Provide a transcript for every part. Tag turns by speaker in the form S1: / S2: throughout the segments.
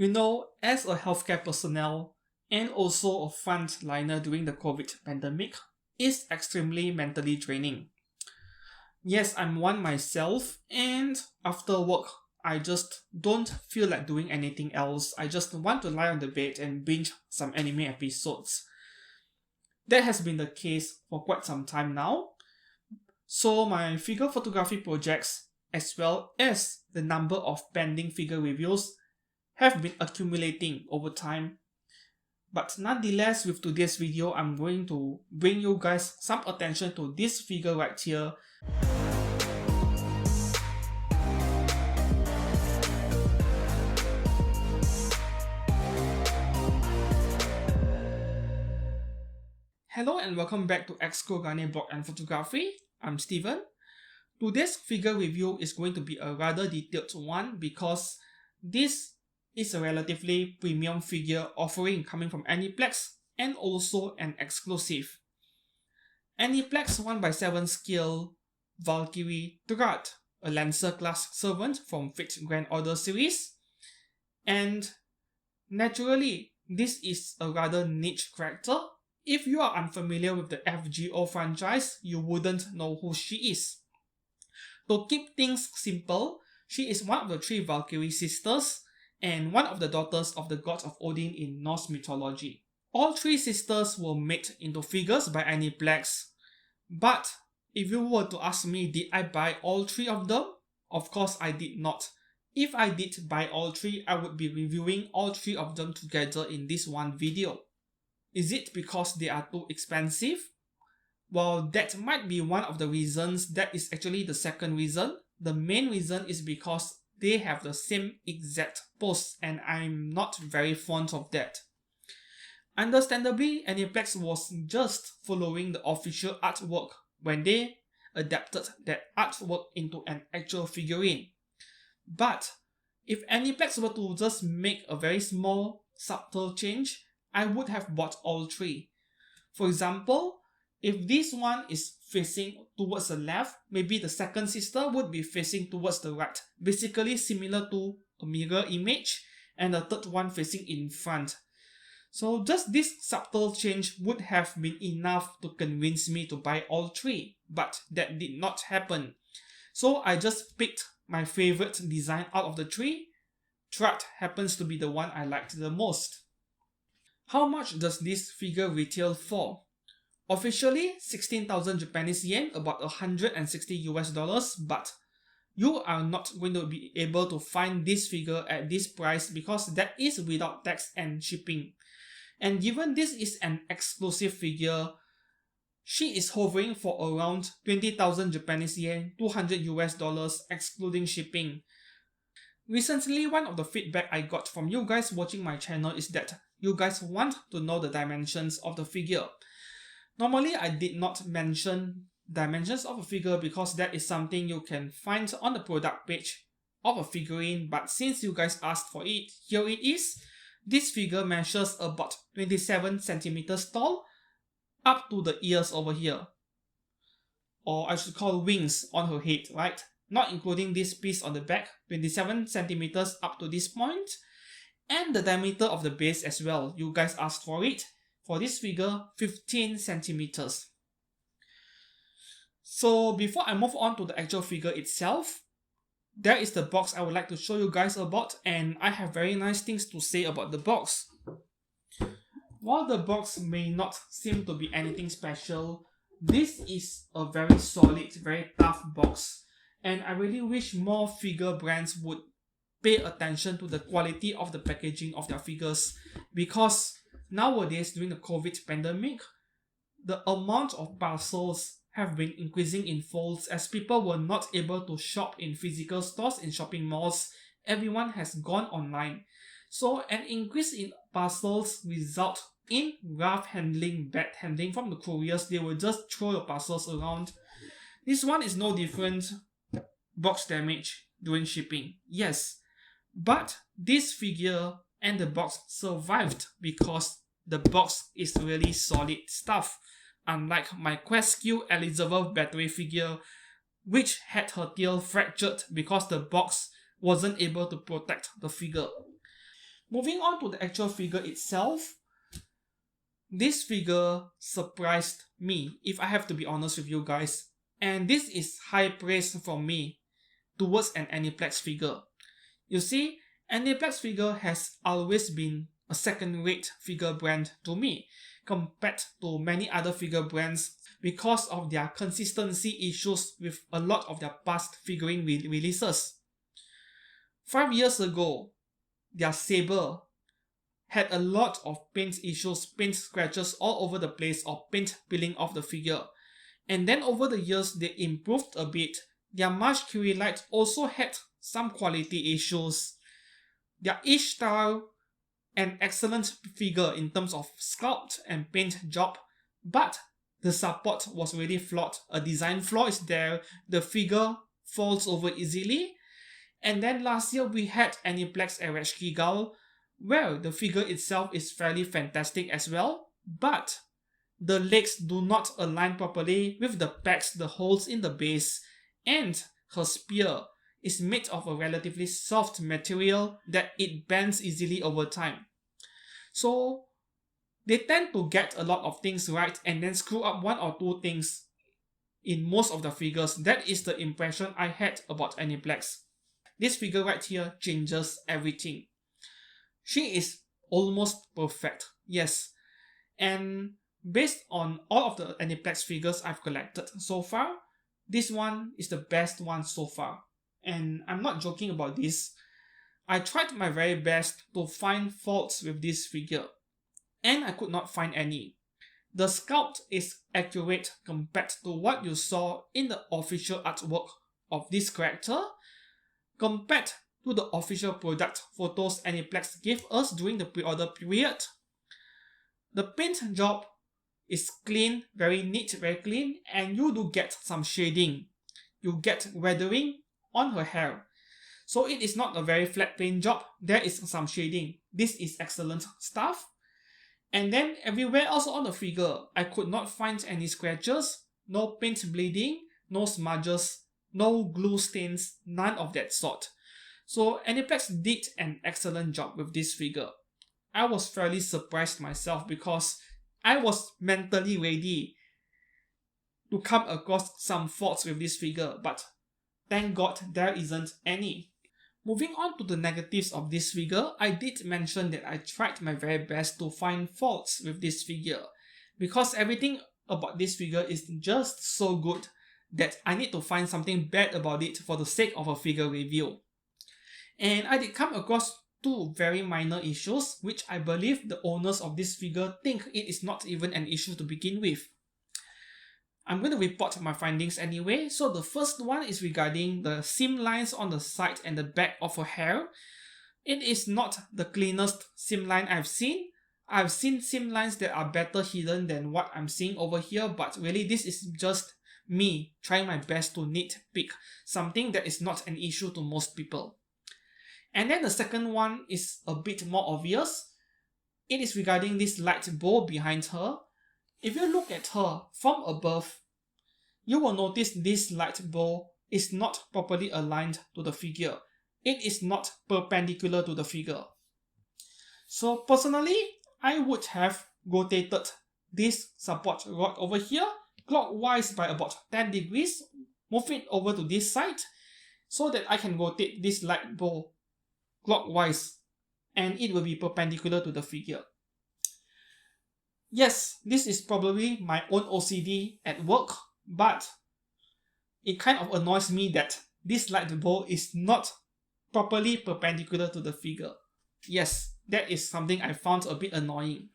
S1: You know, as a healthcare personnel and also a frontliner during the COVID pandemic, is extremely mentally draining. Yes, I'm one myself, and after work, I just don't feel like doing anything else. I just want to lie on the bed and binge some anime episodes. That has been the case for quite some time now. So my figure photography projects, as well as the number of pending figure reviews, have been accumulating over time. But nonetheless, with today's video, I'm going to bring you guys some attention to this figure right here. Hello and welcome back to Excogane Blog and Photography. I'm Steven. Today's figure review is going to be a rather detailed one because this is a relatively premium figure offering coming from Aniplex and also an exclusive. Aniplex 1x7 scale Valkyrie Thrúd, a Lancer class servant from 5th Grand Order series. And naturally, this is a rather niche character. If you are unfamiliar with the FGO franchise, you wouldn't know who she is. To keep things simple, she is one of the 3 Valkyrie sisters and one of the daughters of the god of Odin in Norse mythology. All 3 sisters were made into figures by Aniplex, but if you were to ask me, did I buy all 3 of them? Of course I did not. If I did buy all 3, I would be reviewing all 3 of them together in this one video. Is it because they are too expensive? Well, that might be one of the reasons. That is actually the second reason. The main reason is because they have the same exact pose and I'm not very fond of that. Understandably, Aniplex was just following the official artwork when they adapted that artwork into an actual figurine. But if Aniplex were to just make a very small, subtle change, I would have bought all 3. For example, if this one is facing towards the left, maybe the second sister would be facing towards the right, basically similar to a mirror image, and the third one facing in front. So just this subtle change would have been enough to convince me to buy all 3, but that did not happen. So I just picked my favorite design out of the 3. Thrud happens to be the one I liked the most. How much does this figure retail for? Officially 16,000 Japanese yen, about $160 US, but you are not going to be able to find this figure at this price because that is without tax and shipping. And given this is an exclusive figure, she is hovering for around 20,000 Japanese yen, $200 US, excluding shipping. Recently, one of the feedback I got from you guys watching my channel is that you guys want to know the dimensions of the figure. Normally, I did not mention dimensions of a figure because that is something you can find on the product page of a figurine, but since you guys asked for it, here it is. This figure measures about 27 centimeters tall, up to the ears over here. Or I should call wings on her head, right? Not including this piece on the back, 27 centimeters up to this point. And the diameter of the base as well, you guys asked for it. For this figure, 15 centimeters. So before I move on to the actual figure itself, there is the box I would like to show you guys about, and I have very nice things to say about the box. While the box may not seem to be anything special, this is a very solid, very tough box, and I really wish more figure brands would pay attention to the quality of the packaging of their figures, because nowadays during the COVID pandemic, the amount of parcels have been increasing in folds as people were not able to shop in physical stores in shopping malls. Everyone has gone online. So an increase in parcels result in rough handling, bad handling from the couriers. They will just throw your parcels around. This one is no different. Box damage during shipping. Yes. But this figure and the box survived because the box is really solid stuff. Unlike my Quest-Q Elizabeth battery figure, which had her tail fractured because the box wasn't able to protect the figure. Moving on to the actual figure itself, this figure surprised me, if I have to be honest with you guys. And this is high praise from me towards an Aniplex figure. You see, Aniplex figure has always been a second-rate figure brand to me compared to many other figure brands because of their consistency issues with a lot of their past figurine releases. 5 years ago, their saber had a lot of paint issues, paint scratches all over the place or paint peeling off the figure. And then over the years, they improved a bit. Their Valkyrie light also had some quality issues. Their ish style, an excellent figure in terms of sculpt and paint job, but the support was really flawed. A design flaw is there, the figure falls over easily. And then last year we had Aniplex Ereshki Gal, where the figure itself is fairly fantastic as well, but the legs do not align properly with the pecs, the holes in the base, and her spear is made of a relatively soft material that it bends easily over time. So they tend to get a lot of things right and then screw up one or two things in most of the figures. That is the impression I had about Aniplex. This figure right here changes everything. She is almost perfect, yes. And based on all of the Aniplex figures I've collected so far, this one is the best one so far. And I'm not joking about this. I tried my very best to find faults with this figure, and I could not find any. The sculpt is accurate compared to what you saw in the official artwork of this character, compared to the official product photos Aniplex gave us during the pre-order period. The paint job is clean, very neat, very clean, and you do get some shading. You get weathering on her hair. So it is not a very flat paint job, there is some shading. This is excellent stuff. And then everywhere else on the figure, I could not find any scratches, no paint bleeding, no smudges, no glue stains, none of that sort. So Aniplex did an excellent job with this figure. I was fairly surprised myself because I was mentally ready to come across some faults with this figure, but thank God there isn't any. Moving on to the negatives of this figure, I did mention that I tried my very best to find faults with this figure because everything about this figure is just so good that I need to find something bad about it for the sake of a figure review. And I did come across two very minor issues which I believe the owners of this figure think it is not even an issue to begin with. I'm going to report my findings anyway. So the first one is regarding the seam lines on the side and the back of her hair. It is not the cleanest seam line I've seen. I've seen seam lines that are better hidden than what I'm seeing over here, but really this is just me trying my best to nitpick something that is not an issue to most people. And then the second one is a bit more obvious. It is regarding this light bow behind her. If you look at her from above, you will notice this light bow is not properly aligned to the figure. It is not perpendicular to the figure. So personally, I would have rotated this support rod over here clockwise by about 10 degrees, move it over to this side so that I can rotate this light bow clockwise and it will be perpendicular to the figure. Yes, this is probably my own OCD at work, but it kind of annoys me that this light bow is not properly perpendicular to the figure. Yes, that is something I found a bit annoying.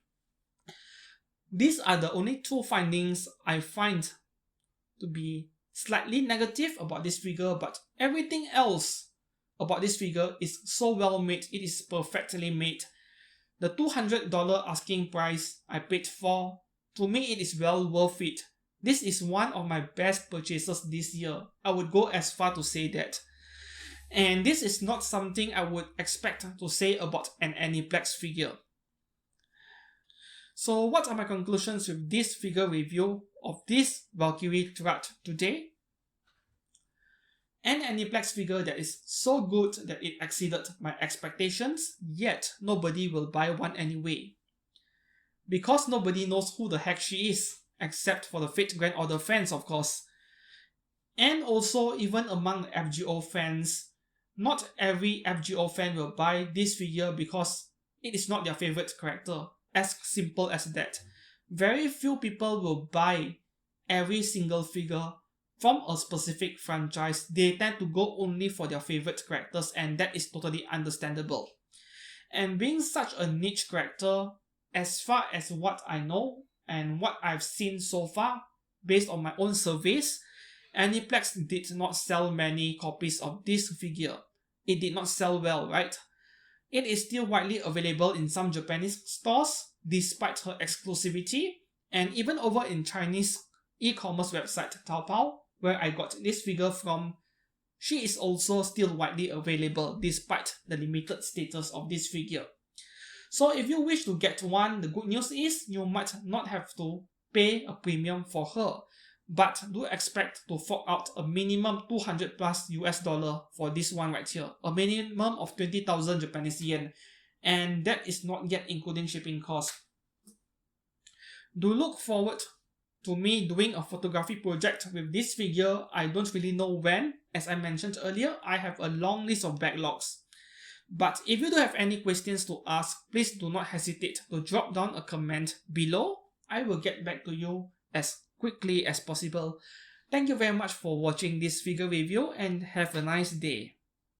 S1: These are the only two findings I find to be slightly negative about this figure, but everything else about this figure is so well made. It is perfectly made. The $200 asking price I paid for, to me it is well worth it. This is one of my best purchases this year. I would go as far to say that. And this is not something I would expect to say about an Aniplex figure. So what are my conclusions with this figure review of this Valkyrie Thrúd today? An Aniplex figure that is so good that it exceeded my expectations, yet nobody will buy one anyway. Because nobody knows who the heck she is, except for the Fate Grand Order fans of course. And also, even among the FGO fans, not every FGO fan will buy this figure because it is not their favorite character. As simple as that. Very few people will buy every single figure from a specific franchise. They tend to go only for their favorite characters, and that is totally understandable. And being such a niche character, as far as what I know and what I've seen so far, based on my own surveys, Aniplex did not sell many copies of this figure. It did not sell well, right? It is still widely available in some Japanese stores, despite her exclusivity, and even over in Chinese e-commerce website Taobao, where I got this figure from, she is also still widely available despite the limited status of this figure. So if you wish to get one, the good news is you might not have to pay a premium for her, but do expect to fork out a minimum 200 plus US dollar for this one right here, a minimum of 20,000 Japanese yen, and that is not yet including shipping costs. Do look forward to me doing a photography project with this figure. I don't really know when. As I mentioned earlier, I have a long list of backlogs. But if you do have any questions to ask, please do not hesitate to drop down a comment below. I will get back to you as quickly as possible. Thank you very much for watching this figure review and have a nice day.